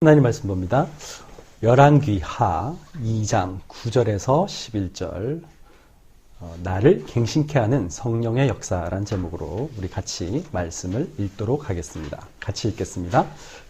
하나님 말씀 봅니다. 열왕기하 2장 9절에서 11절 나를 갱신케 하는 성령의 역사라는 제목으로 우리 같이 말씀을 읽도록 하겠습니다. 같이 읽겠습니다.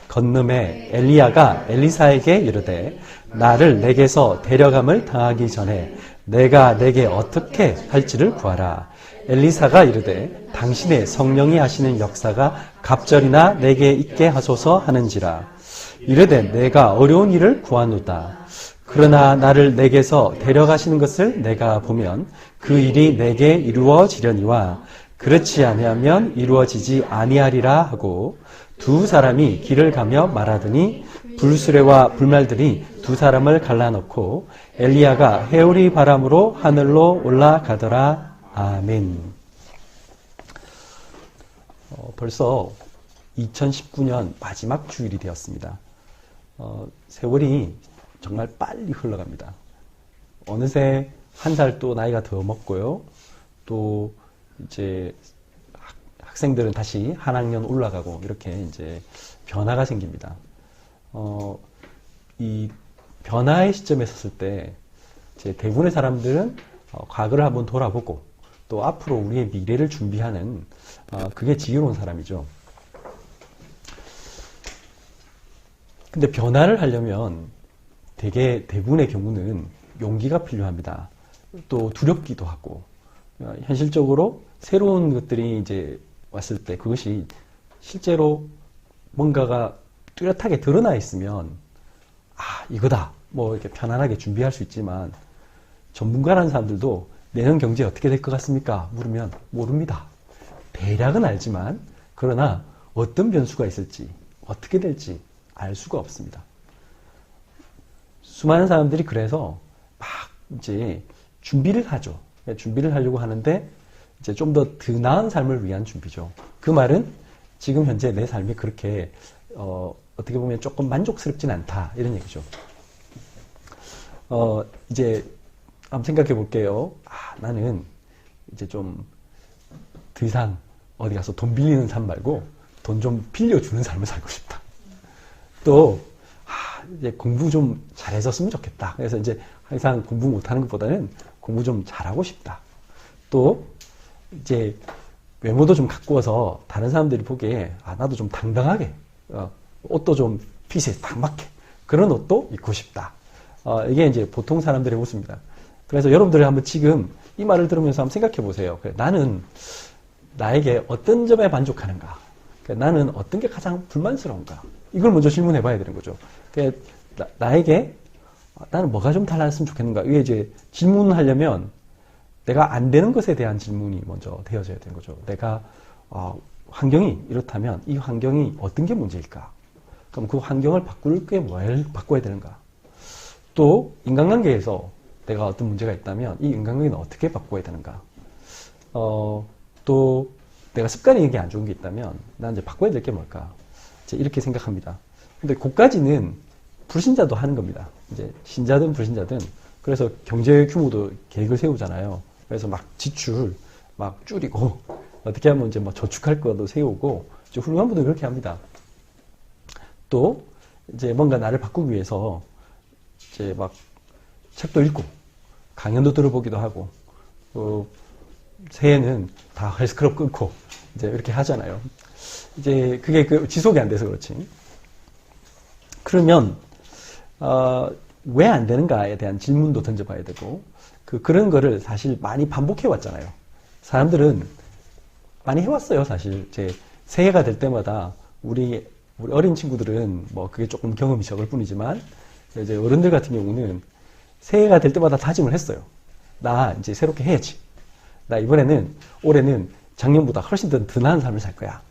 건너에 엘리야가 엘리사에게 이르되 나를 내게서 데려감을 당하기 전에 내가 내게 어떻게 할지를 구하라. 엘리사가 이르되 당신의 성령이 하시는 역사가 갑절이나 내게 있게 하소서 하는지라. 이르되 내가 어려운 일을 구하노다. 그러나 나를 내게서 데려가시는 것을 내가 보면 그 일이 내게 이루어지려니와 그렇지 아니하면 이루어지지 아니하리라 하고 두 사람이 길을 가며 말하더니 불수레와 불말들이 두 사람을 갈라놓고 엘리야가 해오리 바람으로 하늘로 올라가더라. 아멘. 벌써 2019년 마지막 주일이 되었습니다. 세월이 정말 빨리 흘러갑니다. 어느새 한 살 또 나이가 더 먹고요. 또 이제 학생들은 다시 한 학년 올라가고 이렇게 이제 변화가 생깁니다. 이 변화의 시점에 섰을 때 이제 대부분의 사람들은 과거를 한번 돌아보고 또 앞으로 우리의 미래를 준비하는 그게 지혜로운 사람이죠. 근데 변화를 하려면 대부분의 경우는 용기가 필요합니다. 또 두렵기도 하고, 현실적으로 새로운 것들이 이제 왔을 때 그것이 실제로 뭔가가 뚜렷하게 드러나 있으면, 이거다. 뭐 이렇게 편안하게 준비할 수 있지만, 전문가라는 사람들도 내년 경제 어떻게 될 것 같습니까? 물으면 모릅니다. 대략은 알지만, 그러나 어떤 변수가 있을지, 어떻게 될지, 알 수가 없습니다. 수많은 사람들이 그래서 막 이제 준비를 하죠. 준비를 하려고 하는데 이제 좀 더 나은 삶을 위한 준비죠. 그 말은 지금 현재 내 삶이 그렇게 어떻게 보면 조금 만족스럽진 않다 이런 얘기죠. 이제 한번 생각해 볼게요. 나는 이제 좀 더 이상 어디 가서 돈 빌리는 삶 말고 돈 좀 빌려주는 삶을 살고 싶다. 또 이제 공부 좀 잘해줬으면 좋겠다. 그래서 이제 항상 공부 못하는 것보다는 공부 좀 잘하고 싶다. 또 이제 외모도 좀 가꾸어서 다른 사람들이 보기에 나도 좀 당당하게 옷도 좀 핏에 딱 맞게 그런 옷도 입고 싶다. 이게 이제 보통 사람들의 모습입니다. 그래서 여러분들이 한번 지금 이 말을 들으면서 한번 생각해 보세요. 나는 나에게 어떤 점에 만족하는가? 나는 어떤 게 가장 불만스러운가? 이걸 먼저 질문해 봐야 되는 거죠. 나에게 나는 뭐가 좀 달라졌으면 좋겠는가? 이게 이제 질문하려면 내가 안 되는 것에 대한 질문이 먼저 되어져야 되는 거죠. 내가 환경이 이렇다면 이 환경이 어떤 게 문제일까? 그럼 그 환경을 바꿀 게 뭘 바꿔야 되는가? 또 인간관계에서 내가 어떤 문제가 있다면 이 인간관계는 어떻게 바꿔야 되는가? 또 내가 습관이 이게 안 좋은 게 있다면 난 이제 바꿔야 될 게 뭘까? 이렇게 생각합니다. 근데 그까지는 불신자도 하는 겁니다. 이제 신자든 불신자든 그래서 경제 규모도 계획을 세우잖아요. 그래서 막 지출 막 줄이고 어떻게 하면 이제 뭐 저축할 것도 세우고 훌륭한 분들은 그렇게 합니다. 또 이제 뭔가 나를 바꾸기 위해서 이제 막 책도 읽고 강연도 들어보기도 하고 새해는 다 헬스클럽 끊고 이제 이렇게 하잖아요. 이제 그게 지속이 안 돼서 그렇지. 그러면 왜 안 되는가에 대한 질문도 던져봐야 되고 그런 거를 사실 많이 반복해 왔잖아요. 사람들은 많이 해왔어요. 사실 제 새해가 될 때마다 우리 어린 친구들은 뭐 그게 조금 경험이 적을 뿐이지만 이제 어른들 같은 경우는 새해가 될 때마다 다짐을 했어요. 나 이제 새롭게 해야지. 나 올해는 작년보다 훨씬 더 나은 삶을 살 거야.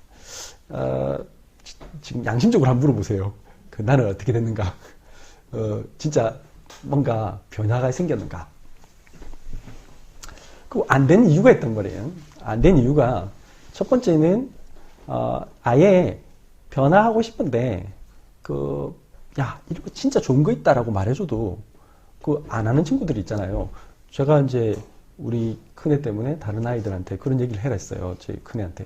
지금 양심적으로 한번 물어보세요. 나는 어떻게 됐는가? 진짜 뭔가 변화가 생겼는가? 그 안 되는 이유가 있단 말이에요. 안 되는 이유가 첫 번째는 아예 변화하고 싶은데 이거 진짜 좋은 거 있다라고 말해줘도 안 하는 친구들이 있잖아요. 제가 이제 우리 큰애 때문에 다른 아이들한테 그런 얘기를 해랬어요. 제 큰애한테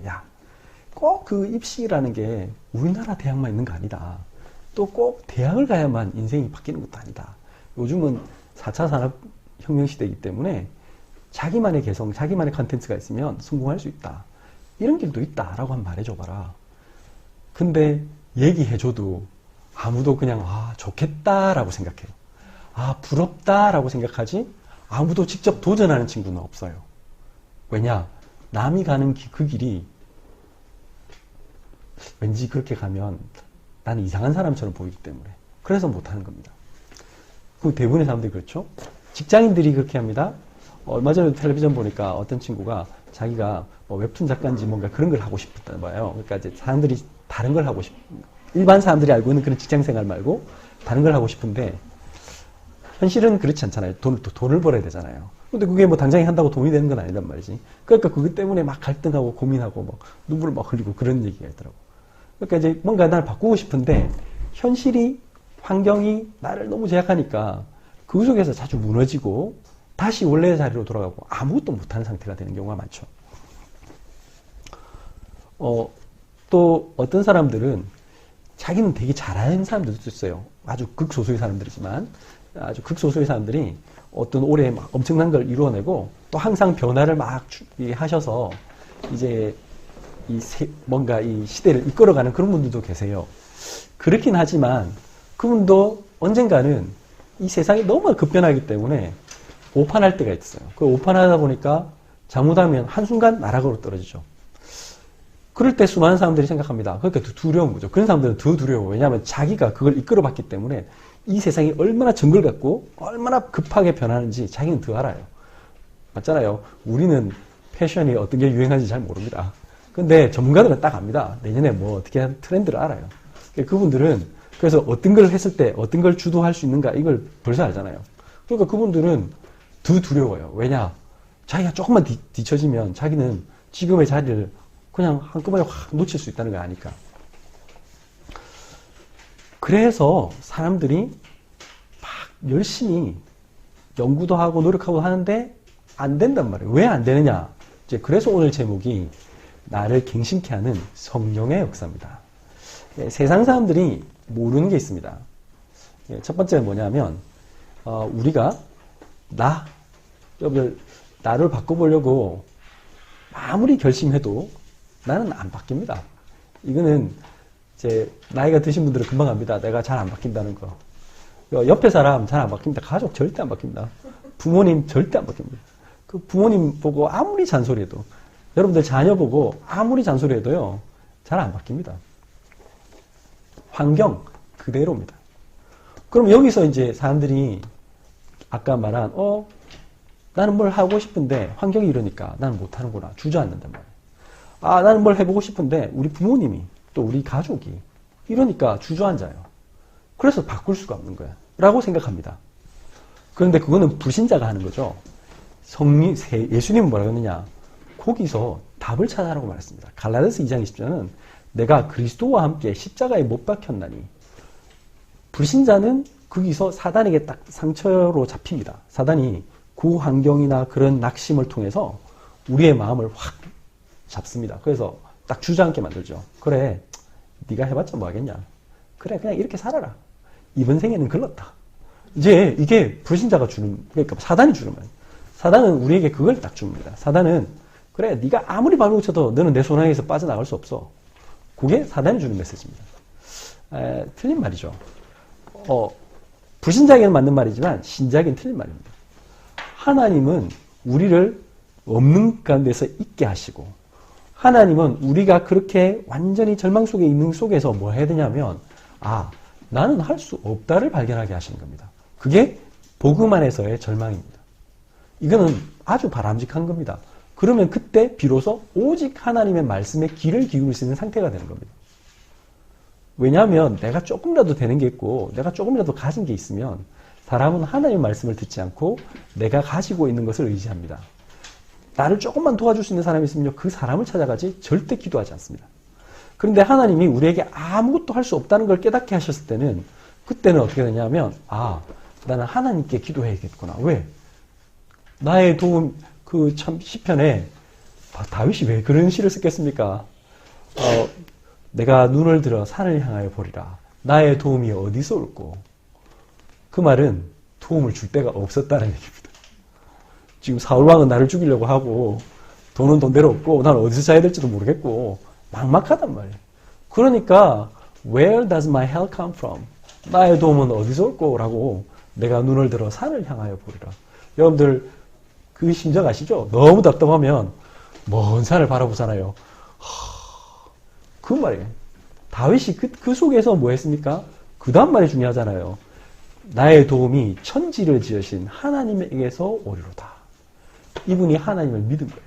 꼭 그 입시라는 게 우리나라 대학만 있는 거 아니다. 또 꼭 대학을 가야만 인생이 바뀌는 것도 아니다. 요즘은 4차 산업혁명 시대이기 때문에 자기만의 개성, 자기만의 컨텐츠가 있으면 성공할 수 있다. 이런 길도 있다라고 한번 말해줘봐라. 근데 얘기해줘도 아무도 그냥 좋겠다라고 생각해요. 부럽다라고 생각하지 아무도 직접 도전하는 친구는 없어요. 왜냐? 남이 가는 그 길이 왠지 그렇게 가면 나는 이상한 사람처럼 보이기 때문에 그래서 못하는 겁니다. 그 대부분의 사람들이 그렇죠. 직장인들이 그렇게 합니다. 얼마 전에 텔레비전 보니까 어떤 친구가 자기가 웹툰 작가인지 뭔가 그런 걸 하고 싶었단 말이에요. 그러니까 이제 사람들이 다른 걸 하고 일반 사람들이 알고 있는 그런 직장 생활 말고 다른 걸 하고 싶은데 현실은 그렇지 않잖아요. 돈을 벌어야 되잖아요. 근데 그게 뭐 당장에 한다고 돈이 되는 건 아니란 말이지. 그러니까 그것 때문에 막 갈등하고 고민하고 막 눈물을 막 흘리고 그런 얘기가 있더라고. 그러니까 이제 뭔가 나를 바꾸고 싶은데 현실이 환경이 나를 너무 제약하니까 그 속에서 자주 무너지고 다시 원래의 자리로 돌아가고 아무것도 못하는 상태가 되는 경우가 많죠. 또 어떤 사람들은 자기는 되게 잘하는 사람들도 있어요. 아주 극소수의 사람들이지만 아주 극소수의 사람들이 어떤 올해 막 엄청난 걸 이루어내고 또 항상 변화를 막 하셔서 이제 뭔가 이 시대를 이끌어가는 그런 분들도 계세요. 그렇긴 하지만 그분도 언젠가는 이 세상이 너무 급변하기 때문에 오판할 때가 있어요. 그 오판하다 보니까 잘못하면 한순간 나락으로 떨어지죠. 그럴 때 수많은 사람들이 생각합니다. 그러니까 더 두려운 거죠. 그런 사람들은 더 두려워. 왜냐하면 자기가 그걸 이끌어봤기 때문에 이 세상이 얼마나 정글 같고 얼마나 급하게 변하는지 자기는 더 알아요. 맞잖아요. 우리는 패션이 어떤 게 유행하는지 잘 모릅니다. 근데 전문가들은 딱 압니다. 내년에 뭐 어떻게 하는 트렌드를 알아요. 그분들은 그래서 어떤 걸 했을 때 어떤 걸 주도할 수 있는가 이걸 벌써 알잖아요. 그러니까 그분들은 더 두려워요. 왜냐? 자기가 조금만 뒤처지면 자기는 지금의 자리를 그냥 한꺼번에 확 놓칠 수 있다는 걸 아니까. 그래서 사람들이 막 열심히 연구도 하고 노력하고 하는데 안 된단 말이에요. 왜 안 되느냐? 이제 그래서 오늘 제목이 나를 갱신케 하는 성령의 역사입니다. 세상 사람들이 모르는 게 있습니다. 첫 번째는 뭐냐면 우리가 여러분들 나를 바꿔보려고 아무리 결심해도 나는 안 바뀝니다. 이거는 이제 나이가 드신 분들은 금방 압니다. 내가 잘 안 바뀐다는 거. 옆에 사람 잘 안 바뀝니다. 가족 절대 안 바뀝니다. 부모님 절대 안 바뀝니다. 그 부모님 보고 아무리 잔소리해도 여러분들 자녀 보고 아무리 잔소리해도요 잘 안 바뀝니다. 환경 그대로입니다. 그럼 여기서 이제 사람들이 아까 말한 나는 뭘 하고 싶은데 환경이 이러니까 나는 못하는구나 주저앉는단 말이에요. 나는 뭘 해보고 싶은데 우리 부모님이 또 우리 가족이 이러니까 주저앉아요. 그래서 바꿀 수가 없는 거야 라고 생각합니다. 그런데 그거는 불신자가 하는 거죠. 예수님은 뭐라고 했느냐? 거기서 답을 찾아라고 말했습니다. 갈라디아서 2장 20절은 내가 그리스도와 함께 십자가에 못 박혔나니. 불신자는 거기서 사단에게 딱 상처로 잡힙니다. 사단이 그 환경이나 그런 낙심을 통해서 우리의 마음을 확 잡습니다. 그래서 딱 주저앉게 만들죠. 그래, 네가 해봤자 뭐 하겠냐. 그래, 그냥 이렇게 살아라. 이번 생에는 글렀다. 이제 이게 불신자가 주는, 그러니까 사단이 주는 말이에요. 사단은 우리에게 그걸 딱 줍니다. 사단은 그래, 네가 아무리 발로 쳐도 너는 내 손안에서 빠져나갈 수 없어. 그게 사단이 주는 메시지입니다. 틀린 말이죠. 불신자에게는 맞는 말이지만 신자에게는 틀린 말입니다. 하나님은 우리를 없는 가운데서 있게 하시고 하나님은 우리가 그렇게 완전히 절망 속에 있는 속에서 뭐 해야 되냐면 나는 할 수 없다를 발견하게 하시는 겁니다. 그게 복음 안에서의 절망입니다. 이거는 아주 바람직한 겁니다. 그러면 그때 비로소 오직 하나님의 말씀에 귀를 기울일 수 있는 상태가 되는 겁니다. 왜냐하면 내가 조금이라도 되는 게 있고 내가 조금이라도 가진 게 있으면 사람은 하나님의 말씀을 듣지 않고 내가 가지고 있는 것을 의지합니다. 나를 조금만 도와줄 수 있는 사람이 있으면 그 사람을 찾아가지 절대 기도하지 않습니다. 그런데 하나님이 우리에게 아무것도 할 수 없다는 걸 깨닫게 하셨을 때는 그때는 어떻게 되냐면 나는 하나님께 기도해야겠구나. 왜? 나의 도움 그 참 시편에 다윗이 왜 그런 시를 썼겠습니까? 내가 눈을 들어 산을 향하여 보리라. 나의 도움이 어디서 올꼬? 그 말은 도움을 줄 데가 없었다는 얘기입니다. 지금 사울왕은 나를 죽이려고 하고 돈은 돈대로 없고 난 어디서 자야 될지도 모르겠고 막막하단 말이에요. 그러니까 Where does my help come from? 나의 도움은 어디서 올꼬? 라고 내가 눈을 들어 산을 향하여 보리라. 여러분들 그 심정 아시죠? 너무 답답하면 먼 산을 바라보잖아요. 그 말이에요. 다윗이 그 속에서 뭐 했습니까? 그 다음 말이 중요하잖아요. 나의 도움이 천지를 지으신 하나님에게서 오리로다. 이분이 하나님을 믿은 거예요.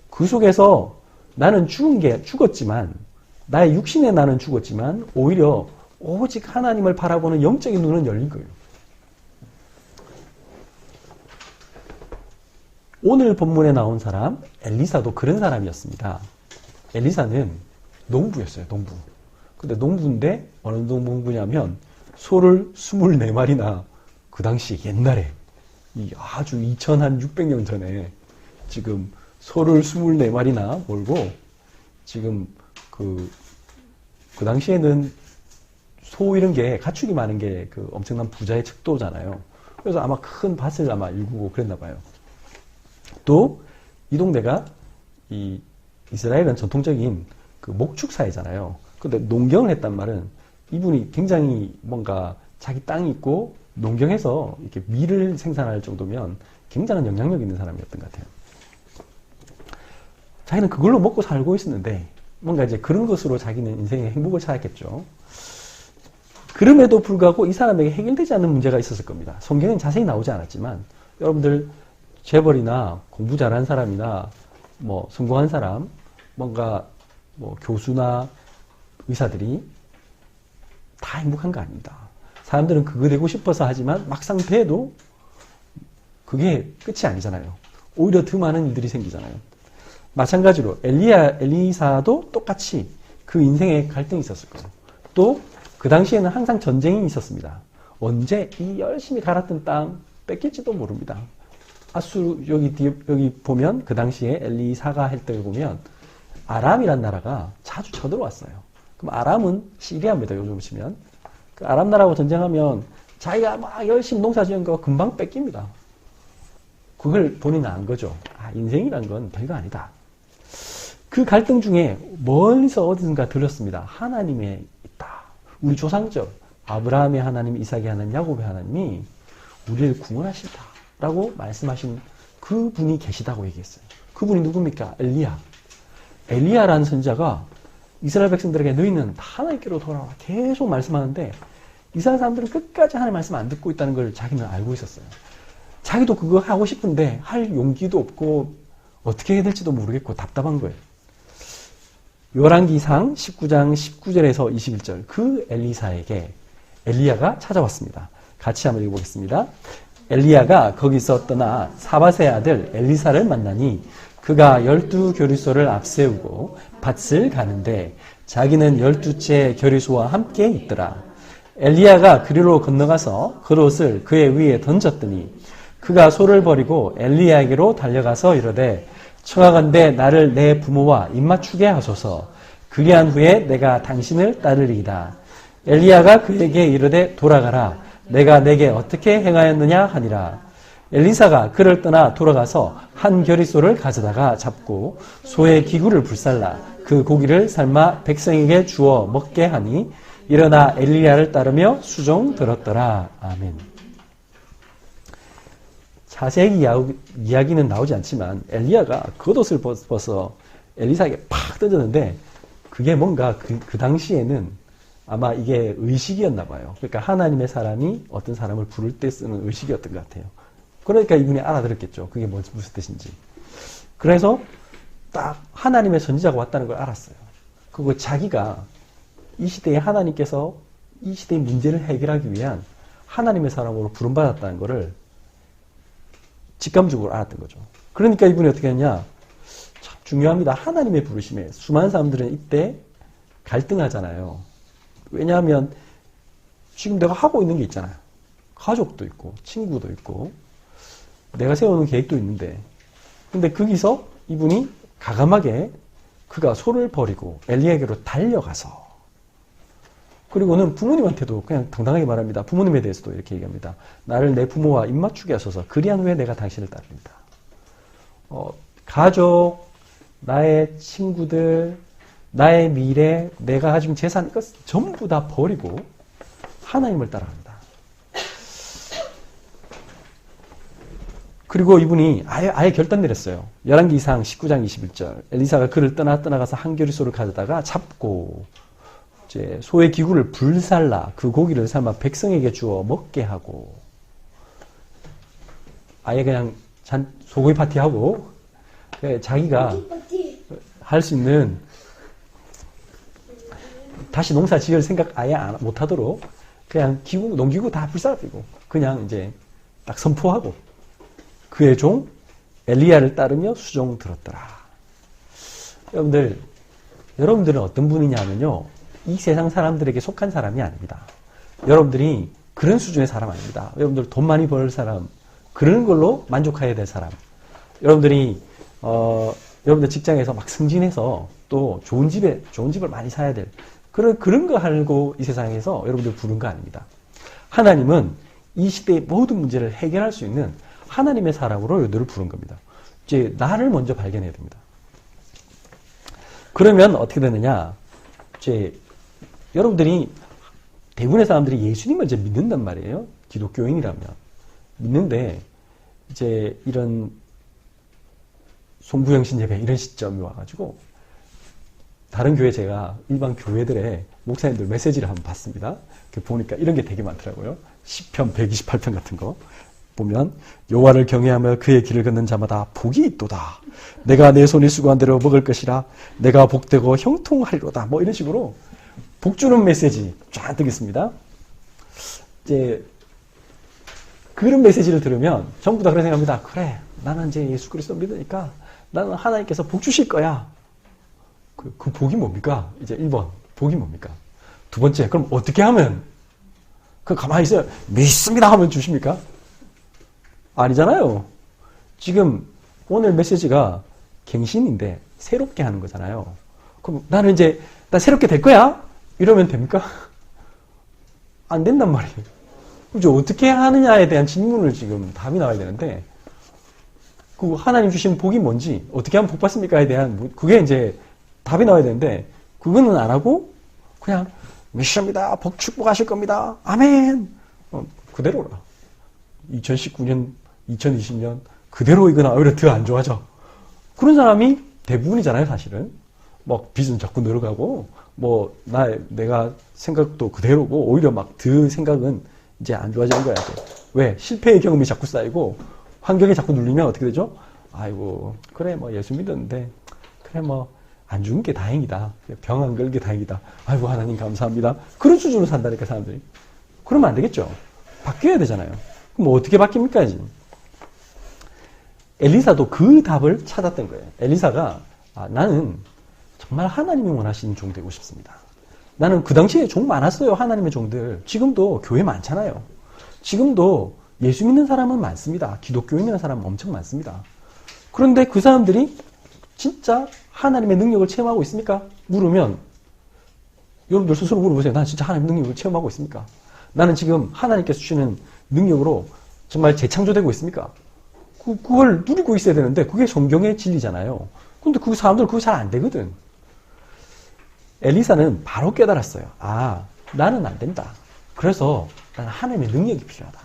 그 속에서 나는 죽었지만 나의 육신의 나는 죽었지만 오히려 오직 하나님을 바라보는 영적인 눈은 열린 거예요. 오늘 본문에 나온 사람 엘리사도 그런 사람이었습니다. 엘리사는 농부였어요. 농부. 근데 농부인데 어느 농부냐면 소를 24마리나 그 당시 옛날에 아주 2600년 전에 지금 소를 24마리나 몰고 지금 그 당시에는 소 이런 게 가축이 많은 게 그 엄청난 부자의 척도잖아요. 그래서 아마 큰 밭을 아마 일구고 그랬나 봐요. 또 이 동네가 이 이스라엘은 전통적인 그 목축 사회잖아요. 근데 농경을 했단 말은 이분이 굉장히 뭔가 자기 땅이 있고 농경해서 이렇게 밀을 생산할 정도면 굉장한 영향력 있는 사람이었던 것 같아요. 자기는 그걸로 먹고 살고 있었는데 뭔가 이제 그런 것으로 자기는 인생의 행복을 찾았겠죠. 그럼에도 불구하고 이 사람에게 해결되지 않는 문제가 있었을 겁니다. 성경엔 자세히 나오지 않았지만 여러분들 재벌이나 공부 잘한 사람이나 뭐 성공한 사람, 뭔가 뭐 교수나 의사들이 다 행복한 거 아닙니다. 사람들은 그거 되고 싶어서 하지만 막상 돼도 그게 끝이 아니잖아요. 오히려 더 많은 일들이 생기잖아요. 마찬가지로 엘리사도 똑같이 그 인생에 갈등이 있었을 거예요. 또 그 당시에는 항상 전쟁이 있었습니다. 언제 이 열심히 갈았던 땅 뺏길지도 모릅니다. 아수르 여기 보면 그 당시에 엘리사가 할 때 보면 아람이란 나라가 자주 쳐들어왔어요. 그럼 아람은 시리아입니다. 요즘 보시면 그 아람 나라하고 전쟁하면 자기가 막 열심히 농사 지은 거 금방 뺏깁니다. 그걸 본인은 안 거죠. 인생이란 건 별거 아니다. 그 갈등 중에 멀리서 어디선가 들렸습니다. 하나님의 있다. 우리 조상적 아브라함의 하나님, 이삭의 하나님, 야곱의 하나님이 우리를 구원하신다 라고 말씀하신 그분이 계시다고 얘기했어요. 그분이 누굽니까? 엘리야라는 선지자가 이스라엘 백성들에게 너희는 하나님께로 돌아와 계속 말씀하는데 이스라엘 사람들은 끝까지 하나님 말씀 안 듣고 있다는 걸 자기는 알고 있었어요. 자기도 그거 하고 싶은데 할 용기도 없고 어떻게 해야 될지도 모르겠고 답답한 거예요. 열왕기상 19장 19절에서 21절 그 엘리사에게 엘리야가 찾아왔습니다. 같이 한번 읽어보겠습니다. 엘리야가 거기서 떠나 사밧의 아들 엘리사를 만나니 그가 12교리소를 앞세우고 밭을 가는데 자기는 12채 교리소와 함께 있더라. 엘리야가 그리로 건너가서 겉옷을 그의 위에 던졌더니 그가 소를 버리고 엘리야에게로 달려가서 이르되 청하건대 나를 내 부모와 입맞추게 하소서. 그리한 후에 내가 당신을 따르리이다. 엘리야가 그에게 이르되 돌아가라. 내가 내게 어떻게 행하였느냐 하니라. 엘리사가 그를 떠나 돌아가서 한 겨리소를 가져다가 잡고 소의 기구를 불살라 그 고기를 삶아 백성에게 주어 먹게 하니 일어나 엘리야를 따르며 수종 들었더라. 아멘. 자세히 이야기는 나오지 않지만 엘리야가 겉옷을 벗어 엘리사에게 팍 던졌는데 그게 뭔가 그 당시에는 아마 이게 의식이었나 봐요. 그러니까 하나님의 사람이 어떤 사람을 부를 때 쓰는 의식이었던 것 같아요. 그러니까 이분이 알아들었겠죠. 그게 무슨 뜻인지. 그래서 딱 하나님의 선지자가 왔다는 걸 알았어요. 그리고 자기가 이 시대에 하나님께서 이 시대의 문제를 해결하기 위한 하나님의 사람으로 부름받았다는 것을 직감적으로 알았던 거죠. 그러니까 이분이 어떻게 했냐. 참 중요합니다. 하나님의 부르심에 수많은 사람들은 이때 갈등하잖아요. 왜냐하면 지금 내가 하고 있는 게 있잖아요. 가족도 있고 친구도 있고 내가 세우는 계획도 있는데 근데 거기서 이분이 가감하게 그가 소를 버리고 엘리야에게로 달려가서 그리고는 부모님한테도 그냥 당당하게 말합니다. 부모님에 대해서도 이렇게 얘기합니다. 나를 내 부모와 입맞추게 하소서. 그리한 후에 내가 당신을 따릅니다. 가족, 나의 친구들, 나의 미래, 내가 가진 재산, 이것 전부 다 버리고 하나님을 따라갑니다. 그리고 이분이 아예 결단 내렸어요. 열왕기상 19장 21절. 엘리사가 그를 떠나가서 한 겨리 소를 가져다가 잡고 이제 소의 기구를 불살라 그 고기를 삶아 백성에게 주어 먹게 하고 아예 그냥 소고기 파티하고 자기가 할 수 있는 다시 농사 지을 생각 아예 못하도록 그냥 농기구 다 불살라버리고 그냥 이제 딱 선포하고 그의 종 엘리야를 따르며 수종 들었더라. 여러분들은 어떤 분이냐면요. 이 세상 사람들에게 속한 사람이 아닙니다. 여러분들이 그런 수준의 사람 아닙니다. 여러분들 돈 많이 벌 사람, 그런 걸로 만족해야 될 사람. 여러분들이 여러분들 직장에서 막 승진해서 또 좋은 집을 많이 사야 될 그런 거 하고 이 세상에서 여러분들 부른 거 아닙니다. 하나님은 이 시대의 모든 문제를 해결할 수 있는 하나님의 사람으로 여러분들을 부른 겁니다. 이제 나를 먼저 발견해야 됩니다. 그러면 어떻게 되느냐? 이제 여러분들이 대부분의 사람들이 예수님을 이제 믿는단 말이에요. 기독교인이라면 믿는데 이제 이런 송부영신 예배 이런 시점이 와가지고 다른 교회 제가 일반 교회들의 목사님들 메시지를 한번 봤습니다. 보니까 이런 게 되게 많더라고요. 시편 128편 같은 거 보면 여호와를 경외하며 그의 길을 걷는 자마다 복이 있도다. 내가 내 손이 수고한 대로 먹을 것이라. 내가 복되고 형통하리로다. 뭐 이런 식으로 복 주는 메시지 잔뜩 있습니다. 이제 그런 메시지를 들으면 전부 다 그런 생각합니다. 그래, 나는 이제 예수 그리스도 믿으니까 나는 하나님께서 복 주실 거야. 그 복이 뭡니까? 이제 1번 복이 뭡니까? 두 번째, 그럼 어떻게 하면 가만히 있어요. 믿습니다 하면 주십니까? 아니잖아요. 지금 오늘 메시지가 갱신인데 새롭게 하는 거잖아요. 그럼 나는 이제 나 새롭게 될 거야? 이러면 됩니까? 안 된단 말이에요. 그죠? 어떻게 하느냐에 대한 질문을 지금 답이 나와야 되는데 그 하나님 주신 복이 뭔지 어떻게 하면 복 받습니까에 대한 그게 이제 답이 나와야 되는데 그거는 안 하고 그냥 믿습니다. 복 축복하실 겁니다. 아멘. 그대로라. 2019년 2020년 그대로 이거나 오히려 더 안 좋아져. 그런 사람이 대부분이잖아요, 사실은. 막 빚은 자꾸 늘어가고, 내가 생각도 그대로고, 오히려 막 더 생각은 이제 안 좋아지는 거야. 왜? 실패의 경험이 자꾸 쌓이고, 환경이 자꾸 눌리면 어떻게 되죠? 아이고, 그래, 예수 믿었는데, 그래, 안 죽은 게 다행이다. 병 안 걸게 다행이다. 아이고, 하나님 감사합니다. 그런 수준으로 산다니까, 사람들이. 그러면 안 되겠죠? 바뀌어야 되잖아요. 그럼 어떻게 바뀝니까, 지금? 엘리사도 그 답을 찾았던 거예요. 엘리사가 나는 정말 하나님이 원하시는 종 되고 싶습니다. 나는 그 당시에 종 많았어요. 하나님의 종들. 지금도 교회 많잖아요. 지금도 예수 믿는 사람은 많습니다. 기독교인이라는 사람은 엄청 많습니다. 그런데 그 사람들이 진짜 하나님의 능력을 체험하고 있습니까? 물으면 여러분들 스스로 물어보세요. 난 진짜 하나님의 능력을 체험하고 있습니까? 나는 지금 하나님께서 주시는 능력으로 정말 재창조되고 있습니까? 그걸 누리고 있어야 되는데 그게 성경의 진리잖아요. 근데 그 사람들은 그거 잘 안 되거든. 엘리사는 바로 깨달았어요. 나는 안 된다. 그래서 나는 하나님의 능력이 필요하다.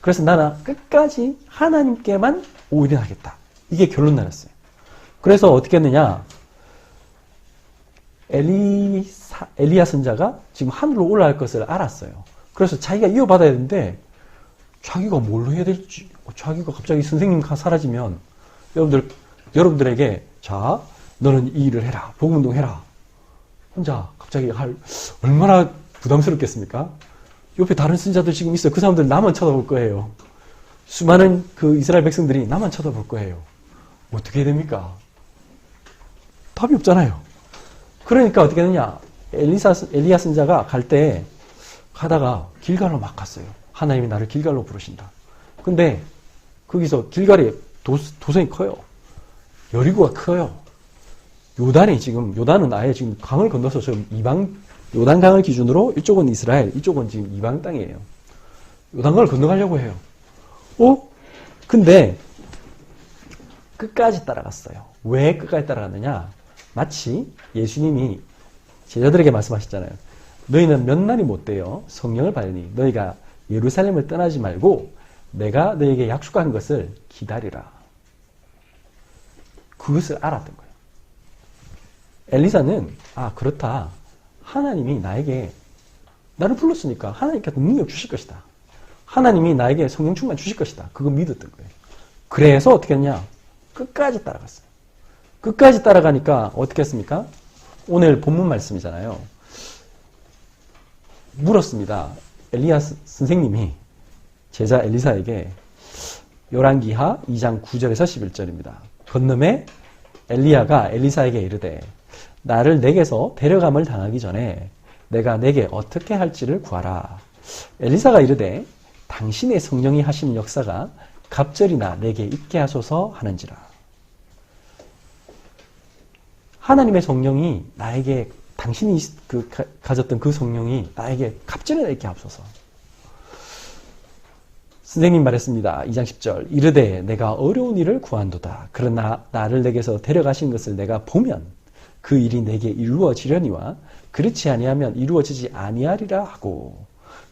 그래서 나는 끝까지 하나님께만 올인하겠다. 이게 결론 나렸어요. 그래서 어떻게 했느냐? 엘리야 선자가 지금 하늘로 올라갈 것을 알았어요. 그래서 자기가 이어받아야 되는데 자기가 뭘로 해야 될지 자기가 갑자기 선생님 사라지면 여러분들에게 자 너는 이 일을 해라. 복음운동 해라. 혼자 갑자기 얼마나 부담스럽겠습니까? 옆에 다른 선자들 지금 있어요. 그 사람들 나만 쳐다볼 거예요. 수많은 그 이스라엘 백성들이 나만 쳐다볼 거예요. 어떻게 해야 됩니까? 답이 없잖아요. 그러니까 어떻게 되느냐? 엘리야 선자가 갈 때 가다가 길갈로 막 갔어요. 하나님이 나를 길갈로 부르신다. 근데 거기서 길갈이 도성이 커요. 여리고가 커요. 요단은 아예 지금 강을 건너서 좀 이방 요단강을 기준으로 이쪽은 이스라엘, 이쪽은 지금 이방 땅이에요. 요단강을 건너가려고 해요. 근데 끝까지 따라갔어요. 왜 끝까지 따라갔느냐? 마치 예수님이 제자들에게 말씀하셨잖아요. 너희는 몇 날이 못 돼요. 성령을 받으니 너희가 예루살렘을 떠나지 말고 내가 너희에게 약속한 것을 기다리라. 그것을 알았던 거예요. 엘리사는 그렇다. 하나님이 나를 불렀으니까 하나님께서 능력 주실 것이다. 하나님이 나에게 성령 충만 주실 것이다. 그거 믿었던 거예요. 그래서 어떻게 했냐? 끝까지 따라갔어요. 끝까지 따라가니까 어떻게 했습니까? 오늘 본문 말씀이잖아요. 물었습니다. 엘리야 선생님이 제자 엘리사에게 열왕기하 2장 9절에서 11절입니다. 건너매 엘리야가 엘리사에게 이르되 나를 내게서 데려감을 당하기 전에 내가 내게 어떻게 할지를 구하라. 엘리사가 이르되 당신의 성령이 하시는 역사가 갑절이나 내게 있게 하소서 하는지라. 하나님의 성령이 나에게 당신이 가졌던 그 성령이 나에게 갑절이나 있게 하소서. 선생님 말했습니다. 2장 10절 이르되 내가 어려운 일을 구한도다. 그러나 나를 내게서 데려가신 것을 내가 보면 그 일이 내게 이루어지려니와 그렇지 아니하면 이루어지지 아니하리라 하고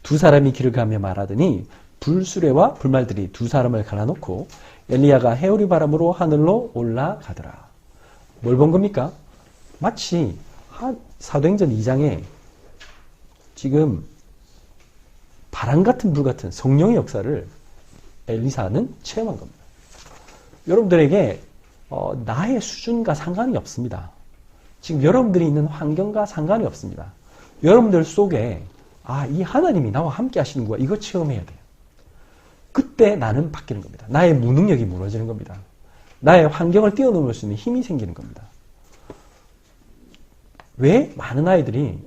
두 사람이 길을 가며 말하더니 불수레와 불말들이 두 사람을 갈아놓고 엘리야가 해오리 바람으로 하늘로 올라가더라. 뭘 본 겁니까? 마치 사도행전 2장에 지금 바람 같은 불 같은 성령의 역사를 엘리사는 체험한 겁니다. 여러분들에게 나의 수준과 상관이 없습니다. 지금 여러분들이 있는 환경과 상관이 없습니다. 여러분들 속에 이 하나님이 나와 함께 하시는구나 이거 체험해야 돼요. 그때 나는 바뀌는 겁니다. 나의 무능력이 무너지는 겁니다. 나의 환경을 뛰어넘을 수 있는 힘이 생기는 겁니다. 왜 많은 아이들이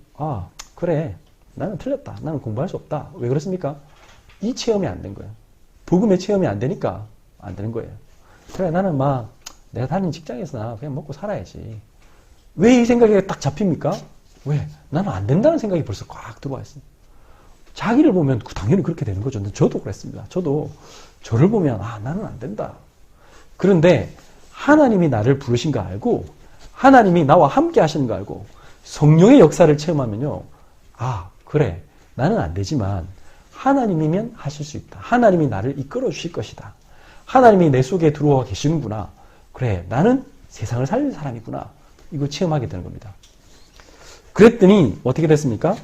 그래 나는 틀렸다. 나는 공부할 수 없다. 왜 그렇습니까? 이 체험이 안 된 거예요. 복음의 체험이 안 되니까 안 되는 거예요. 그래 나는 내가 다니는 직장에서 그냥 먹고 살아야지. 왜 이 생각이 딱 잡힙니까? 왜? 나는 안 된다는 생각이 벌써 꽉 들어와 있어요. 자기를 보면 당연히 그렇게 되는 거죠. 저도 그랬습니다. 저도 저를 보면 나는 안 된다. 그런데 하나님이 나를 부르신 거 알고 하나님이 나와 함께 하시는 거 알고 성령의 역사를 체험하면요. 그래 나는 안 되지만 하나님이면 하실 수 있다. 하나님이 나를 이끌어 주실 것이다. 하나님이 내 속에 들어와 계시는구나. 그래 나는 세상을 살릴 사람이구나. 이거 체험하게 되는 겁니다. 그랬더니 어떻게 됐습니까?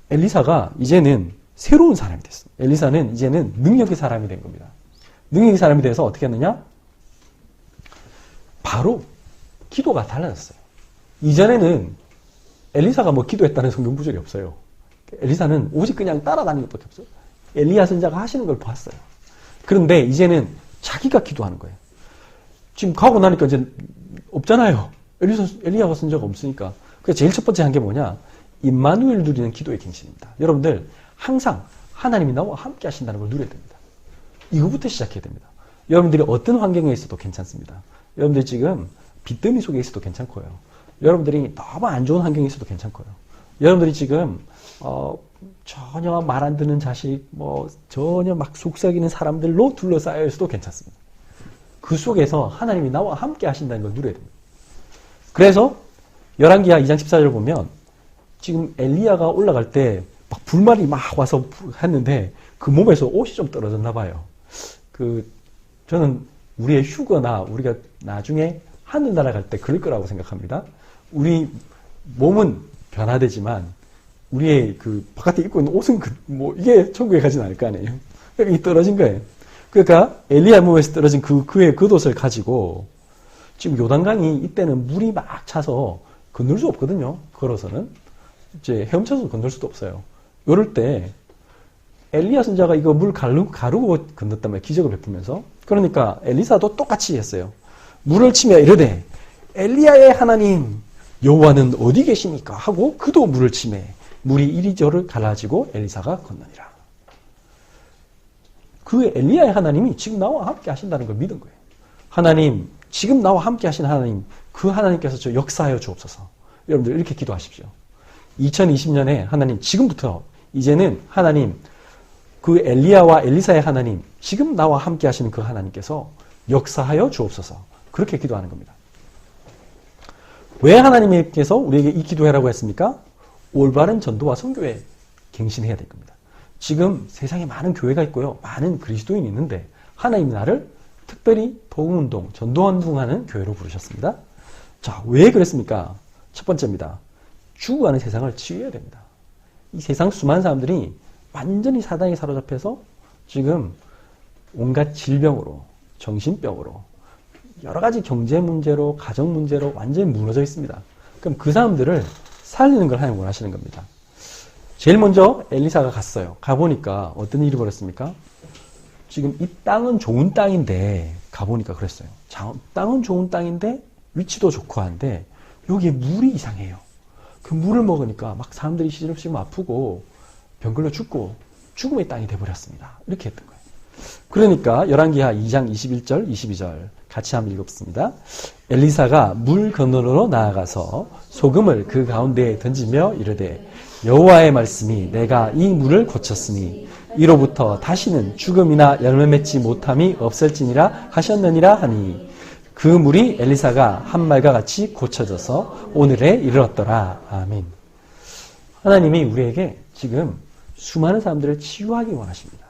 엘리사가 이제는 새로운 사람이 됐어요. 엘리사는 이제는 능력의 사람이 된 겁니다. 능력의 사람이 돼서 어떻게 했느냐? 바로 기도가 달라졌어요. 이전에는 엘리사가 기도했다는 성경 구절이 없어요. 엘리사는 오직 그냥 따라다니는 것밖에 없어요. 엘리야 선자가 하시는 걸 봤어요. 그런데 이제는 자기가 기도하는 거예요. 지금 가고 나니까 이제 없잖아요. 엘리야 선자가 없으니까. 그래서 제일 첫 번째 한 게 뭐냐? 임마누엘 누리는 기도의 갱신입니다. 여러분들 항상 하나님이 나와 함께 하신다는 걸 누려야 됩니다. 이거부터 시작해야 됩니다. 여러분들이 어떤 환경에 있어도 괜찮습니다. 여러분들 지금 빚더미 속에 있어도 괜찮고요. 여러분들이 너무 안 좋은 환경에 있어도 괜찮고요. 여러분들이 지금 전혀 말 안 듣는 자식, 전혀 막 속삭이는 사람들로 둘러싸여 있어도 괜찮습니다. 그 속에서 하나님이 나와 함께 하신다는 걸 누려야 됩니다. 그래서 열왕기하 2장 14절 보면 지금 엘리야가 올라갈 때 막 불말이 막 와서 했는데 그 몸에서 옷이 좀 떨어졌나 봐요. 저는 우리의 휴거나 우리가 나중에 하늘 날아갈 때 그럴 거라고 생각합니다. 우리 몸은 변화되지만 우리의 바깥에 입고 있는 옷은 이게 천국에 가진 않을 거 아니에요. 그러니까 이게 떨어진 거예요. 그러니까 엘리야 몸에서 떨어진 그의 겉옷을 가지고 지금 요단강이 이때는 물이 막 차서 건널 수 없거든요. 걸어서는. 이제 헤엄쳐서 건널 수도 없어요. 이럴 때 엘리야 선자가 이거 물 가르고 건넜단 말이에요. 기적을 베풀면서. 그러니까 엘리사도 똑같이 했어요. 물을 치며 이르되 엘리야의 하나님 여호와는 어디 계십니까? 하고 그도 물을 치매 물이 이리저리 갈라지고 엘리사가 건너니라. 그 엘리야의 하나님이 지금 나와 함께 하신다는 걸 믿은 거예요. 하나님, 지금 나와 함께 하신 하나님, 그 하나님께서 저 역사하여 주옵소서. 여러분들 이렇게 기도하십시오. 2020년에 하나님 지금부터 이제는 하나님 그 엘리야와 엘리사의 하나님 지금 나와 함께 하시는 그 하나님께서 역사하여 주옵소서. 그렇게 기도하는 겁니다. 왜 하나님께서 우리에게 이 기도해라고 했습니까? 올바른 전도와 선교에 갱신해야 될 겁니다. 지금 세상에 많은 교회가 있고요. 많은 그리스도인이 있는데 하나님이 나를 특별히 복음운동, 전도운동하는 교회로 부르셨습니다. 자, 왜 그랬습니까? 첫 번째입니다. 죽어가는 세상을 치유해야 됩니다. 이 세상 수많은 사람들이 완전히 사단에 사로잡혀서 지금 온갖 질병으로, 정신병으로, 여러 가지 경제 문제로, 가정 문제로 완전히 무너져 있습니다. 그럼 그 사람들을 살리는 걸 하나님 원하시는 겁니다. 제일 먼저 엘리사가 갔어요. 가보니까 어떤 일이 벌었습니까? 지금 이 땅은 좋은 땅인데 가보니까 그랬어요. 땅은 좋은 땅인데 위치도 좋고 한데 여기에 물이 이상해요. 그 물을 먹으니까 막 사람들이 시름시름 아프고 병 걸려 죽고 죽음의 땅이 돼버렸습니다. 이렇게 했던 거예요. 그러니까 열왕기하 2장 21절 22절 같이 한번 읽어보겠습니다. 엘리사가 물 건너로 나아가서 소금을 그 가운데에 던지며 이르되 여호와의 말씀이 내가 이 물을 고쳤으니 이로부터 다시는 죽음이나 열매 맺지 못함이 없을지니라 하셨느니라 하니 그 물이 엘리사가 한 말과 같이 고쳐져서 오늘에 이르렀더라. 아멘. 하나님이 우리에게 지금 수많은 사람들을 치유하기 원하십니다.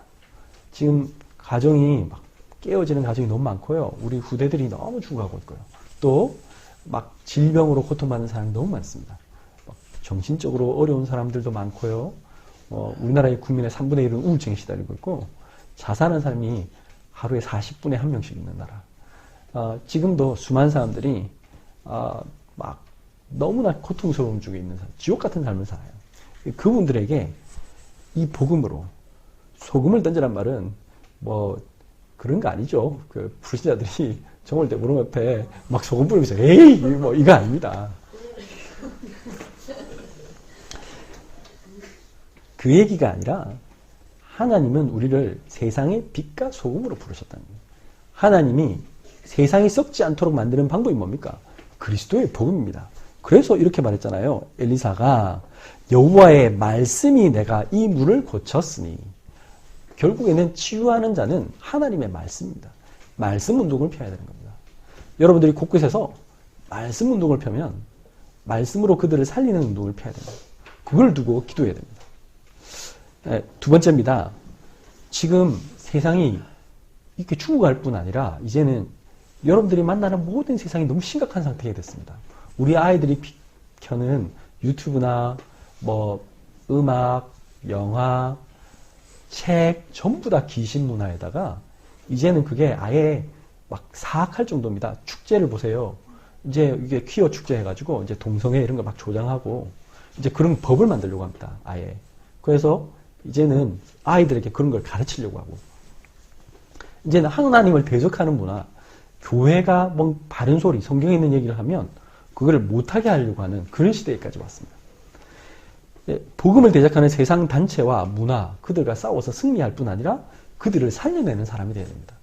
지금 가정이 막 깨어지는 가정이 너무 많고요. 우리 후대들이 너무 죽어가고 있고요. 또 막 질병으로 고통받는 사람이 너무 많습니다. 정신적으로 어려운 사람들도 많고요. 우리나라의 국민의 3분의 1은 우울증에 시달리고 있고 자살하는 사람이 하루에 40분에 1명씩 있는 나라. 지금도 수많은 사람들이 막 너무나 고통스러움 중에 있는 사람, 지옥 같은 삶을 살아요. 그분들에게 이 복음으로 소금을 던지란 말은 뭐 그런 거 아니죠. 그 불신자들이 정월 때 무릎 옆에 막 소금 뿌리면서 에이 뭐 이거 아닙니다. 그 얘기가 아니라 하나님은 우리를 세상의 빛과 소금으로 부르셨다는 거예요. 하나님이 세상이 썩지 않도록 만드는 방법이 뭡니까? 그리스도의 복음입니다. 그래서 이렇게 말했잖아요. 엘리사가 여호와의 말씀이 내가 이 물을 고쳤으니 결국에는 치유하는 자는 하나님의 말씀입니다. 말씀 운동을 펴야 되는 겁니다. 여러분들이 곳곳에서 말씀 운동을 펴면 말씀으로 그들을 살리는 운동을 펴야 됩니다. 그걸 두고 기도해야 됩니다. 네, 두 번째입니다. 지금 세상이 이렇게 죽어갈 뿐 아니라 이제는 여러분들이 만나는 모든 세상이 너무 심각한 상태가 됐습니다. 우리 아이들이 켜는 유튜브나 뭐 음악, 영화, 책 전부 다 귀신 문화에다가 이제는 그게 아예 막 사악할 정도입니다. 축제를 보세요. 이제 이게 퀴어 축제 해가지고 이제 동성애 이런 거 막 조장하고 이제 그런 법을 만들려고 합니다. 아예. 그래서 이제는 아이들에게 그런 걸 가르치려고 하고 이제는 하나님을 대적하는 문화, 교회가 뭐 바른 소리, 성경에 있는 얘기를 하면 그거를 못하게 하려고 하는 그런 시대까지 왔습니다. 복음을 대적하는 세상 단체와 문화, 그들과 싸워서 승리할 뿐 아니라 그들을 살려내는 사람이 되어야 됩니다.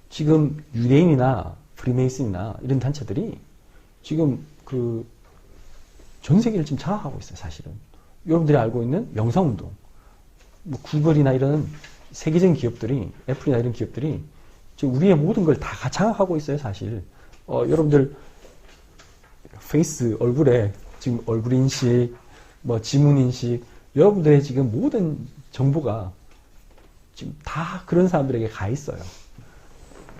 지금 유대인이나 프리메이슨이나 이런 단체들이 지금 그 전 세계를 지금 장악하고 있어요, 사실은. 여러분들이 알고 있는 영상운동, 뭐 구글이나 이런 세계적인 기업들이, 애플이나 이런 기업들이 지금 우리의 모든 걸 다 장악하고 있어요, 사실. 여러분들 페이스, 얼굴에 지금 얼굴 인식, 뭐 지문 인식, 여러분들의 지금 모든 정보가 지금 다 그런 사람들에게 가 있어요.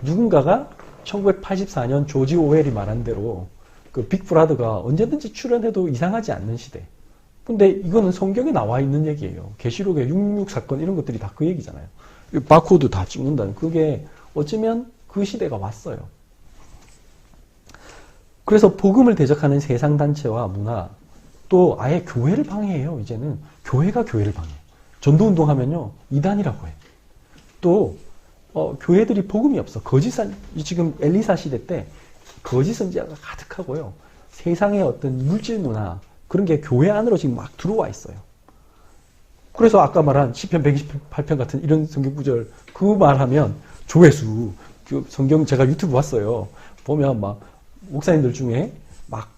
누군가가 1984년 조지 오웰이 말한 대로 그 빅브라더가 언제든지 출연해도 이상하지 않는 시대. 근데 이거는 성경에 나와 있는 얘기예요. 계시록의 666 사건 이런 것들이 다 그 얘기잖아요. 바코드 다 찍는다는 그게 어쩌면 그 시대가 왔어요. 그래서 복음을 대적하는 세상 단체와 문화, 또 아예 교회를 방해해요. 이제는 교회가 교회를 방해해요. 전도운동 하면요 이단이라고 해. 또 교회들이 복음이 없어. 지금 엘리사 시대 때 거짓 선지자가 가득하고요. 세상의 어떤 물질 문화 그런 게 교회 안으로 지금 막 들어와 있어요. 그래서 아까 말한 시편 128편 같은 이런 성경 구절 그 말하면 조회수 그 성경 제가 유튜브 봤어요. 보면 막 목사님들 중에 막